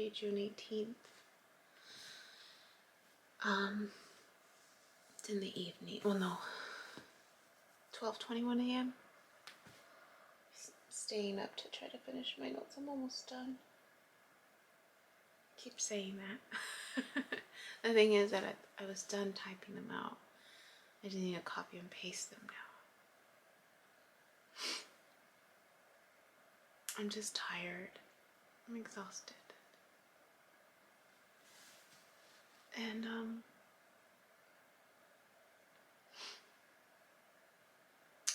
Saturday, June 18th. It's in the evening. Well, no. 12:21 a.m. Staying up to try to finish my notes. I'm almost done. Keep saying that. The thing is that I was done typing them out. I just need to copy and paste them now. I'm just tired. I'm exhausted. And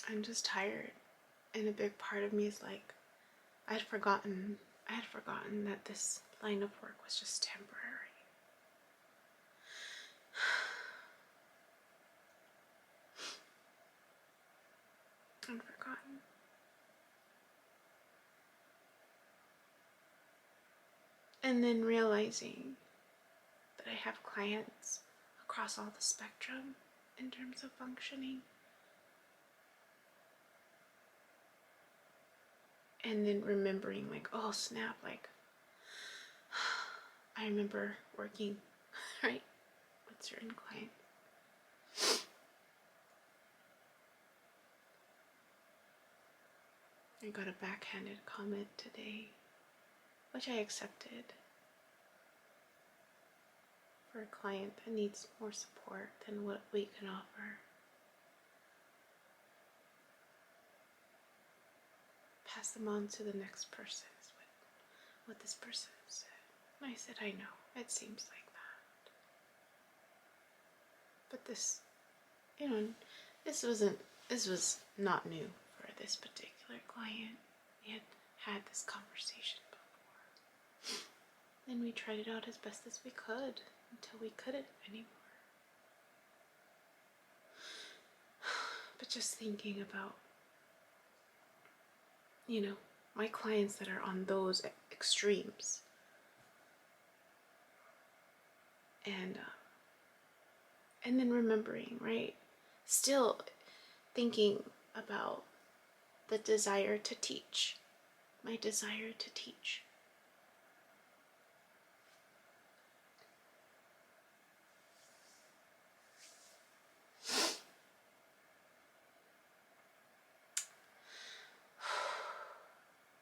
I'm just tired. And a big part of me is like, I had forgotten that this line of work was just temporary. I'd forgotten. And then realizing that I have clients across all the spectrum in terms of functioning. And then remembering like, oh snap, like I remember working, right, with certain clients. I got a backhanded comment today, which I accepted, for a client that needs more support than what we can offer. Pass them on to the next person is what this person said. And I said, I know, it seems like that. But this, this was not new for this particular client. We had this conversation before. And we tried it out as best as we could until we couldn't anymore. But just thinking about, my clients that are on those extremes. And then remembering, right? Still thinking about the desire to teach. My desire to teach.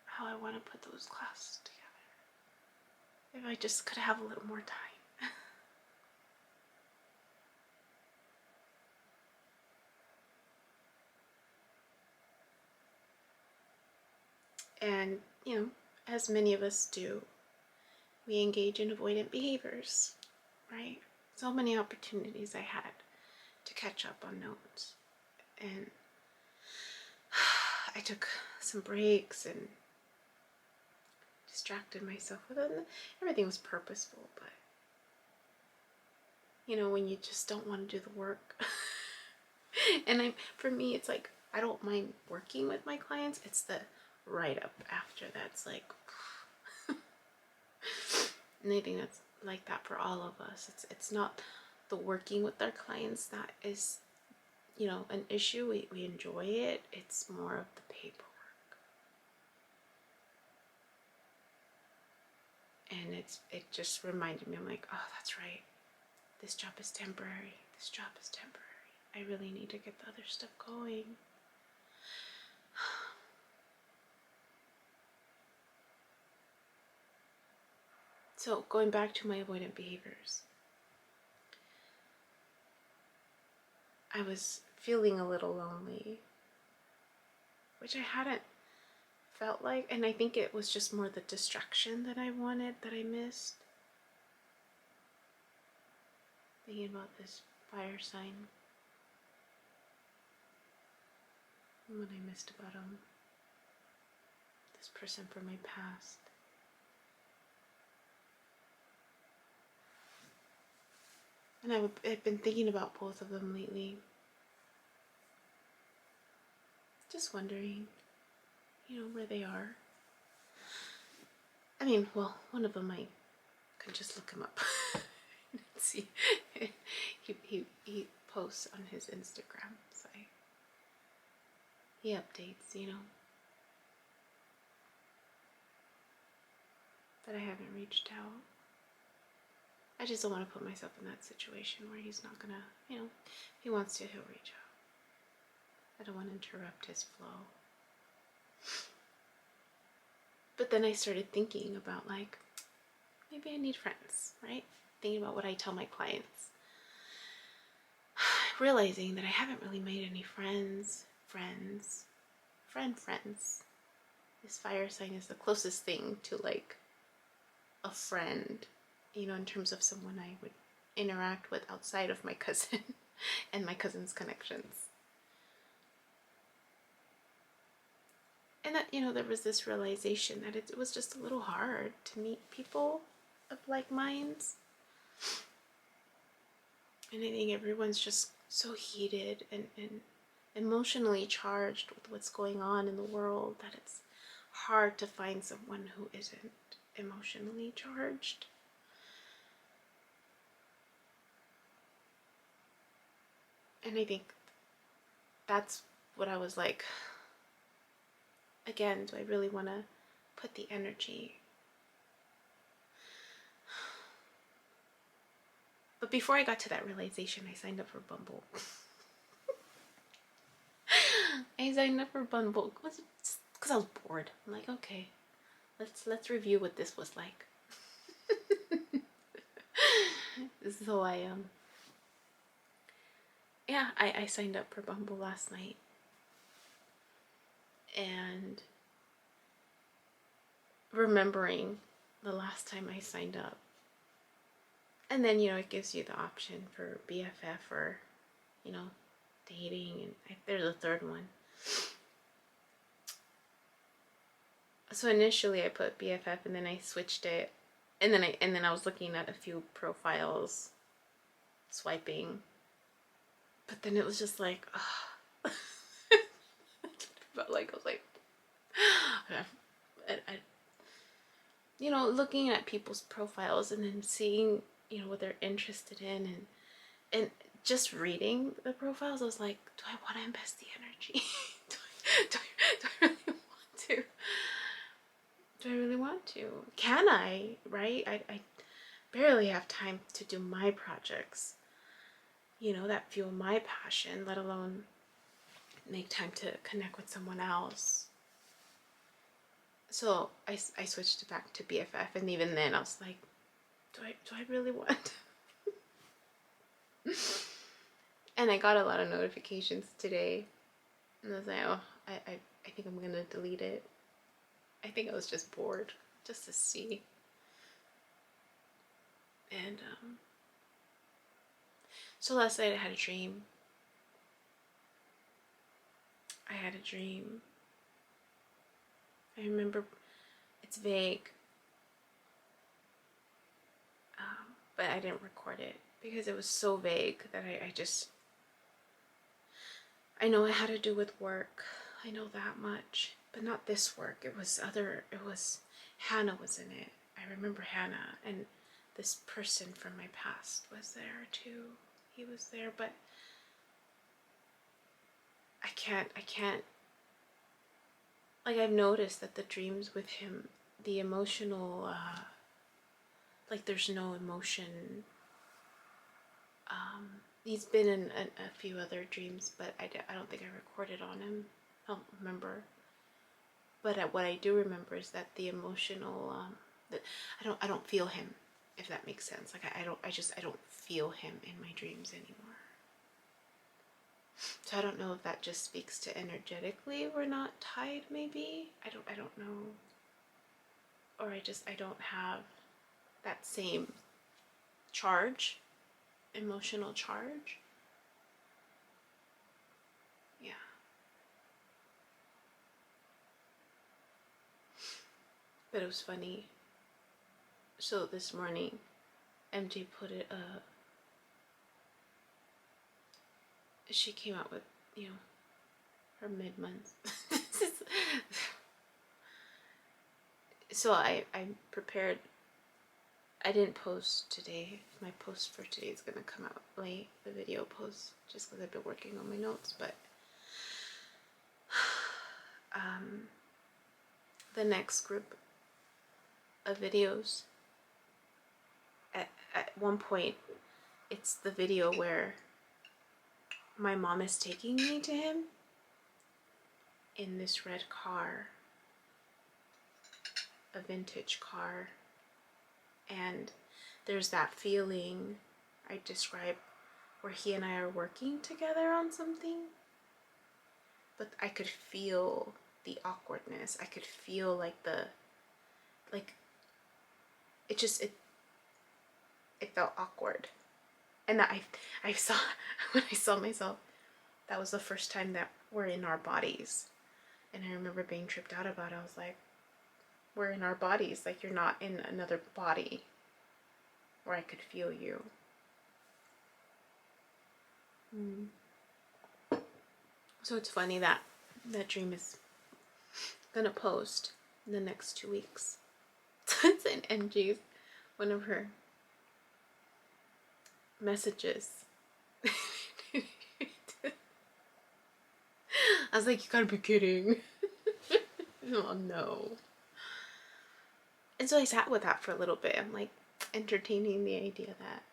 How I want to put those classes together. If I just could have a little more time. And, as many of us do, we engage in avoidant behaviors, right? So many opportunities I had to catch up on notes. And I took some breaks and distracted myself with it. Everything was purposeful, but when you just don't want to do the work. And for me, it's like, I don't mind working with my clients. It's the write-up after that's like, and I think that's like that for all of us. It's not the working with our clients that is, an issue. We enjoy it. It's more of the paperwork. And it just reminded me, I'm like, oh, that's right. This job is temporary. This job is temporary. I really need to get the other stuff going. So going back to my avoidant behaviors, I was feeling a little lonely, which I hadn't felt like, and I think it was just more the distraction that I wanted, that I missed. Thinking about this fire sign, and what I missed about him, this person from my past. And I've been thinking about both of them lately. Just wondering, where they are. I mean, well, one of them I can just look him up and see. He posts on his Instagram, so he updates, that I haven't reached out. I just don't want to put myself in that situation where he's not gonna, if he wants to, he'll reach out. I don't want to interrupt his flow. But then I started thinking about, like, maybe I need friends, right? Thinking about what I tell my clients. Realizing that I haven't really made any friends. This fire sign is the closest thing to, like, a friend, in terms of someone I would interact with outside of my cousin and my cousin's connections. And that, there was this realization that it was just a little hard to meet people of like minds. And I think everyone's just so heated and emotionally charged with what's going on in the world that it's hard to find someone who isn't emotionally charged. And I think that's what I was like, again, do I really want to put the energy? But before I got to that realization, I signed up for Bumble. Because I was bored. I'm like, okay, let's review what this was like. So I signed up for Bumble last night, and remembering the last time I signed up, and then it gives you the option for BFF or dating, and there's a third one. So initially I put BFF, and then I switched it, and then I was looking at a few profiles, swiping, but then it was just like, but like I was like, looking at people's profiles and then seeing what they're interested in, and just reading the profiles, I was like, do I want to invest the energy? do I really want to? Do I really want to? Can I? Right? I barely have time to do my projects, that fuel my passion, let alone make time to connect with someone else. So I switched it back to BFF, and even then I was like, do I really want? And I got a lot of notifications today, and I was like, oh, I think I'm gonna delete it. I think I was just bored, just to see. And so last night I had a dream. I remember, it's vague, but I didn't record it because it was so vague that I know it had to do with work. I know that much, but not this work. It was Hannah was in it. I remember Hannah, and this person from my past was there too. He was there, but I can't, like, I've noticed that the dreams with him, the emotional, like, there's no emotion. He's been in a few other dreams, but I don't think I recorded on him. I don't remember. But what I do remember is that the emotional, that I don't feel him, if that makes sense. Like, I don't feel him in my dreams anymore. So I don't know if that just speaks to energetically we're not tied, maybe. I don't know. Or I don't have that same charge, emotional charge. Yeah. But it was funny. So this morning, MJ put it, she came out with, her mid-month. So I prepared. I didn't post today. My post for today is gonna come out late, the video post, just because I've been working on my notes. But the next group of videos. At one point, it's the video where my mom is taking me to him in this red car, a vintage car, and there's that feeling I described where he and I are working together on something, but I could feel the awkwardness. I could feel like it felt awkward. And that I saw, when I saw myself, that was the first time that we're in our bodies. And I remember being tripped out about it. I was like, we're in our bodies, like you're not in another body where I could feel you. So it's funny that that dream is gonna post in the next 2 weeks. So it's in NG's, one of her messages. I was like, you gotta be kidding. Oh no. And so I sat with that for a little bit. I'm like entertaining the idea that,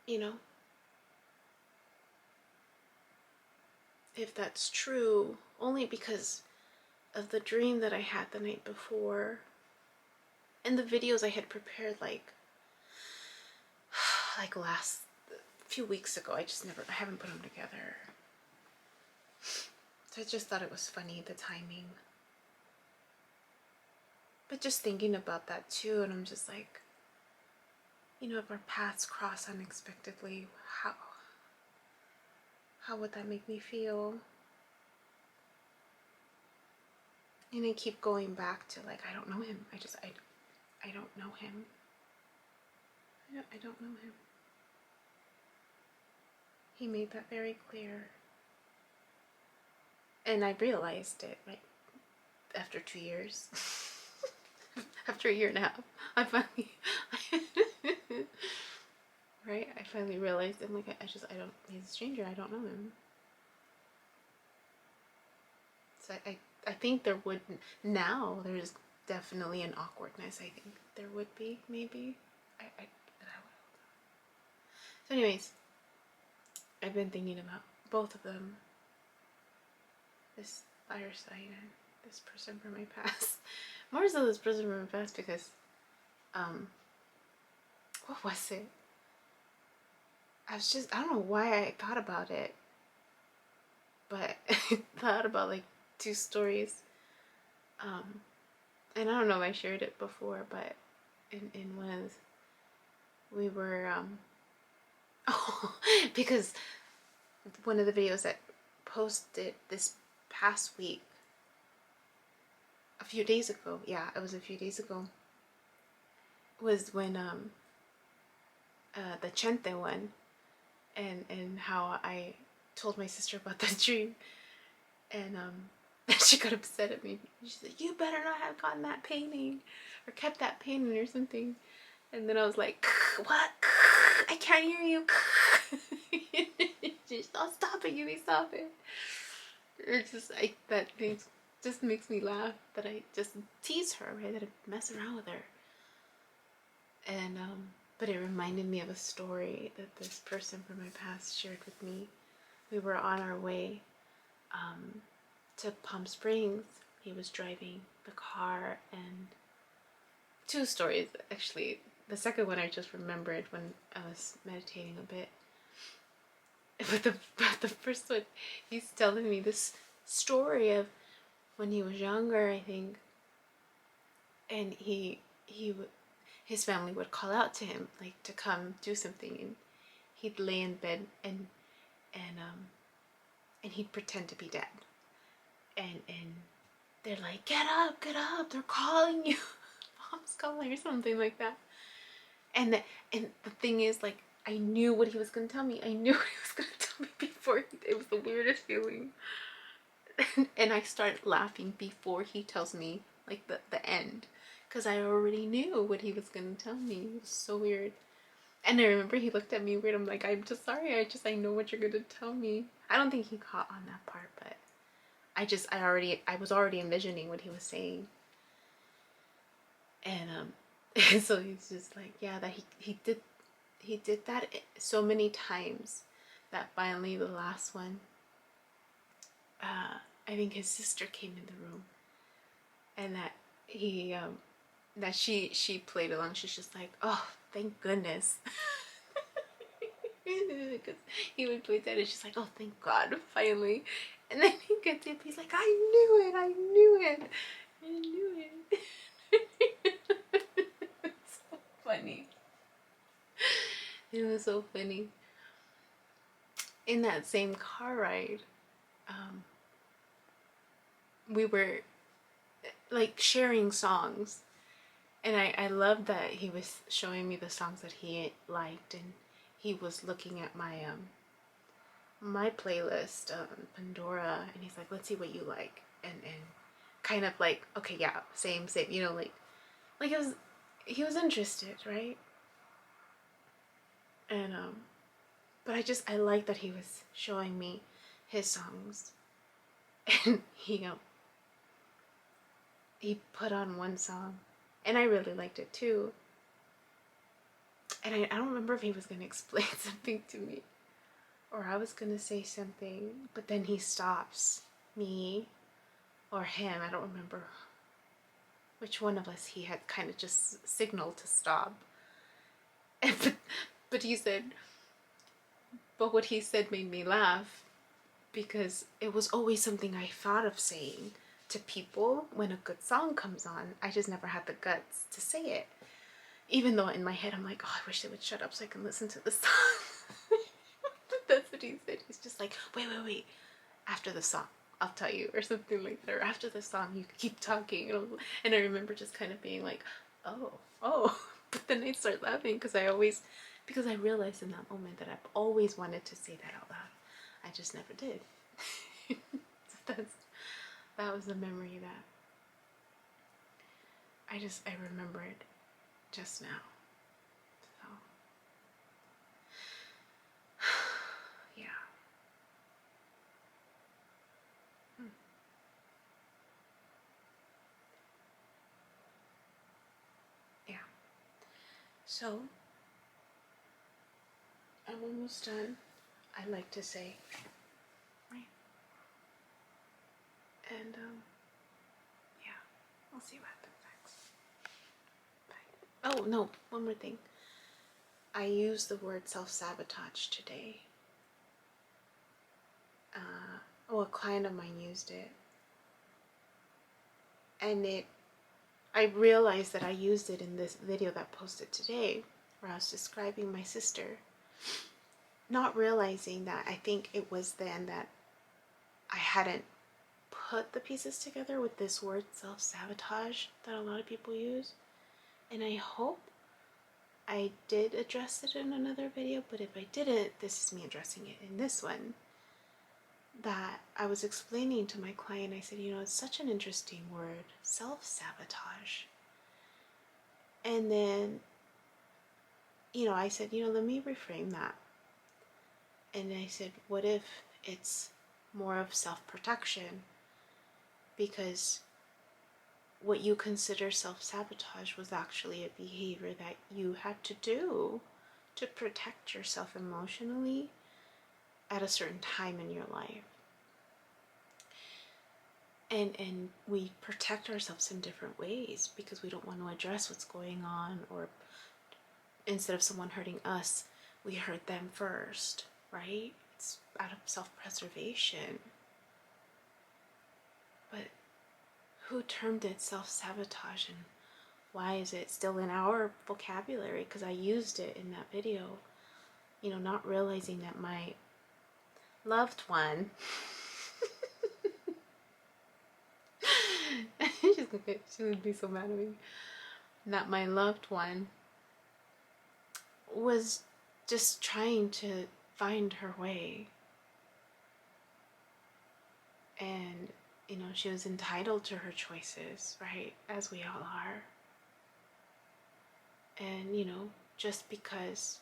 you know, if that's true, only because of the dream that I had the night before and the videos I had prepared like last few weeks ago. I haven't put them together. So I just thought it was funny, the timing. But just thinking about that too, and I'm just like, you know, if our paths cross unexpectedly, how would that make me feel? And I keep going back to like, I don't know him. I don't know him. I don't know him. He made that very clear. And I realized it, right, after 2 years. After a year and a half, I finally, right? I finally realized, I'm like, he's a stranger, I don't know him. So I think there would, now there's definitely an awkwardness. I think there would be, maybe. So anyways, I've been thinking about both of them. This fireside and this person from my past. More so this person from my past because, what was it? I don't know why I thought about it, but I thought about like 2 stories. And I don't know if I shared it before, but in one of we were, oh, because one of the videos that posted this past week, a few days ago, yeah, it was a few days ago, was when the Chente one, and how I told my sister about that dream, and she got upset at me. She said, you better not have gotten that painting or kept that painting or something. And then I was like, what? I can't hear you. Stop it, Yumi, stop it. It's just like that thing just makes me laugh that I just tease her, right? That I mess around with her. And but it reminded me of a story that this person from my past shared with me. We were on our way to Palm Springs. He was driving the car, and 2 stories actually. The second one I just remembered when I was meditating a bit. But the first one, he's telling me this story of when he was younger, I think, and his family would call out to him like to come do something, and he'd lay in bed and he'd pretend to be dead, and they're like, get up, they're calling you, mom's calling, or something like that. And the thing is, like, I knew what he was gonna tell me. It was the weirdest feeling. And I started laughing before he tells me, like, the end. Because I already knew what he was gonna tell me. It was so weird. And I remember he looked at me weird. I'm like, I'm just sorry. I know what you're gonna tell me. I don't think he caught on that part, but I was already envisioning what he was saying. And so he's just like, yeah, that he did that so many times that finally the last one, I think his sister came in the room, and that he that she played along. She's just like, oh, thank goodness. Because he would play that and she's like, oh, thank God, finally. And then he gets it, he's like, I knew it, I knew it, I knew it. It's so funny. It was so funny. In that same car ride, we were like sharing songs. And I loved that he was showing me the songs that he liked, and he was looking at my playlist, Pandora, and he's like, let's see what you like. And kind of like, okay, yeah, same, you know, like it was, he was interested, right? And but I like that he was showing me his songs. And he put on one song, and I really liked it too. And I don't remember if he was going to explain something to me or I was going to say something, but then he stops me or him. I don't remember which one of us he had kind of just signaled to stop. But he said, but what he said made me laugh because it was always something I thought of saying to people when a good song comes on. I just never had the guts to say it. Even though in my head I'm like, oh, I wish they would shut up so I can listen to the song. That's what he said. He's just like, wait. After the song, I'll tell you, or something like that. Or after the song, you keep talking. And I remember just kind of being like, oh. But then I start laughing because I realized in that moment that I've always wanted to say that out loud. I just never did. So that was the memory that I remembered just now. So, yeah. Yeah. So, I'm almost done. I like to say, right? And, yeah, we'll see what happens next. Bye. Oh, no, one more thing. I used the word self-sabotage today. A client of mine used it. And I realized that I used it in this video that I posted today, where I was describing my sister. Not realizing that I think it was then that I hadn't put the pieces together with this word self-sabotage that a lot of people use. And I hope I did address it in another video, but if I didn't, this is me addressing it in this one. That I was explaining to my client, I said, it's such an interesting word, self-sabotage. And then, I said, let me reframe that. And I said, what if it's more of self-protection? Because what you consider self-sabotage was actually a behavior that you had to do to protect yourself emotionally at a certain time in your life. And we protect ourselves in different ways because we don't want to address what's going on, or instead of someone hurting us, we hurt them first, right? It's out of self-preservation. But who termed it self-sabotage, and why is it still in our vocabulary? Because I used it in that video, not realizing that my loved one she would be so mad at me, that my loved one was just trying to find her way. And, she was entitled to her choices, right? As we all are. And, just because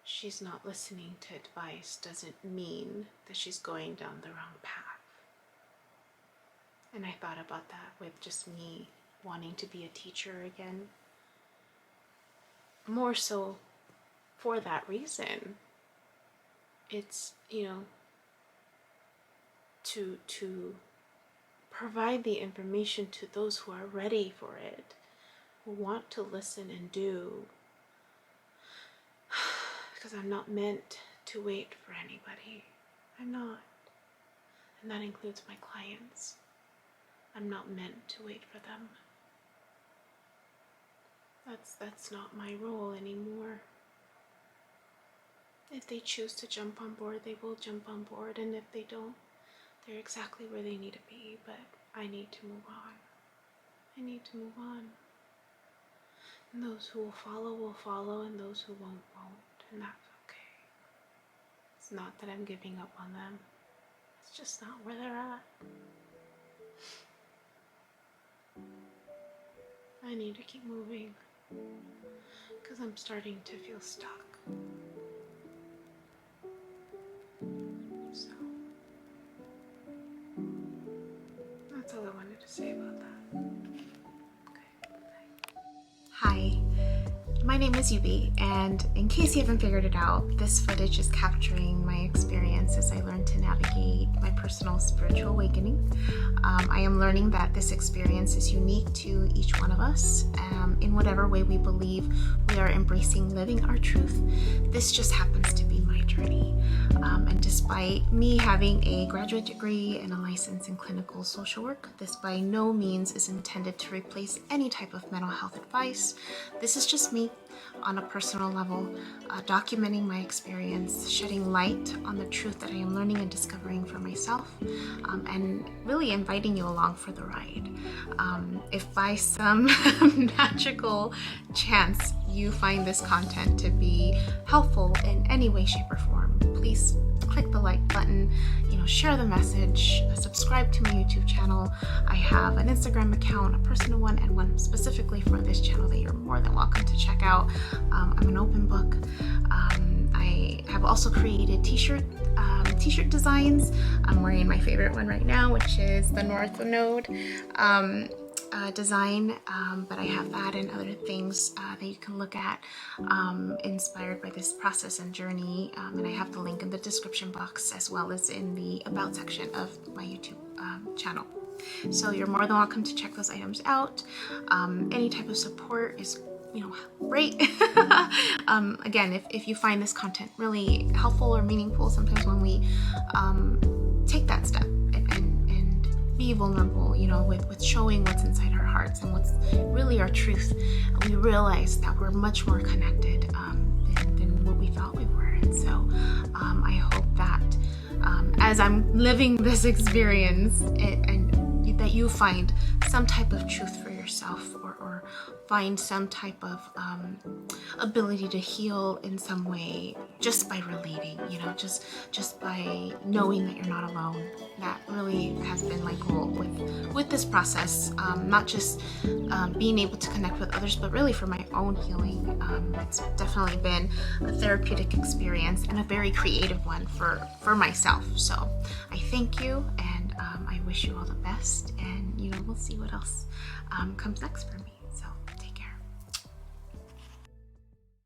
she's not listening to advice doesn't mean that she's going down the wrong path. And I thought about that with just me wanting to be a teacher again. More so for that reason. It's, to provide the information to those who are ready for it, who want to listen and do. Because I'm not meant to wait for anybody. I'm not. And that includes my clients. I'm not meant to wait for them. That's not my role anymore. If they choose to jump on board, they will jump on board, and if they don't, they're exactly where they need to be, but I need to move on. I need to move on. And those who will follow, and those who won't, and that's okay. It's not that I'm giving up on them. It's just not where they're at. I need to keep moving, because I'm starting to feel stuck. So, that's all I wanted to say about that. Okay, bye. Hi, my name is Yubi, and in case you haven't figured it out, this footage is capturing my experience as I learn to navigate my personal spiritual awakening. I am learning that this experience is unique to each one of us, in whatever way we believe we are embracing living our truth. This just happens to be my journey. And despite me having a graduate degree and a license in clinical social work, this by no means is intended to replace any type of mental health advice. This is just me on a personal level, documenting my experience, shedding light on the truth that I am learning and discovering for myself, and really inviting you along for the ride. If by some magical chance you find this content to be helpful in any way, shape, or form, please click the like button, share the message, subscribe to my YouTube channel. I have an Instagram account, a personal one, and one specifically for this channel that you're more than welcome to check out. I'm an open book. I have also created t-shirt designs. I'm wearing my favorite one right now, which is the North Node design, but I have that and other things that you can look at inspired by this process and journey, and I have the link in the description box as well as in the about section of my YouTube channel. So you're more than welcome to check those items out. Any type of support is great. Again, if you find this content really helpful or meaningful, sometimes when we take that step and be vulnerable, with showing what's inside our hearts and what's really our truth, we realize that we're much more connected than what we thought we were. And so I hope that as I'm living this experience, and that you find some type of truth for yourself, or find some type of ability to heal in some way just by relating, just by knowing that you're not alone. That really has been my goal with this process, not just being able to connect with others, but really for my own healing. It's definitely been a therapeutic experience and a very creative one for myself. So I thank you, and I wish you all the best, and we'll see what else comes next for me.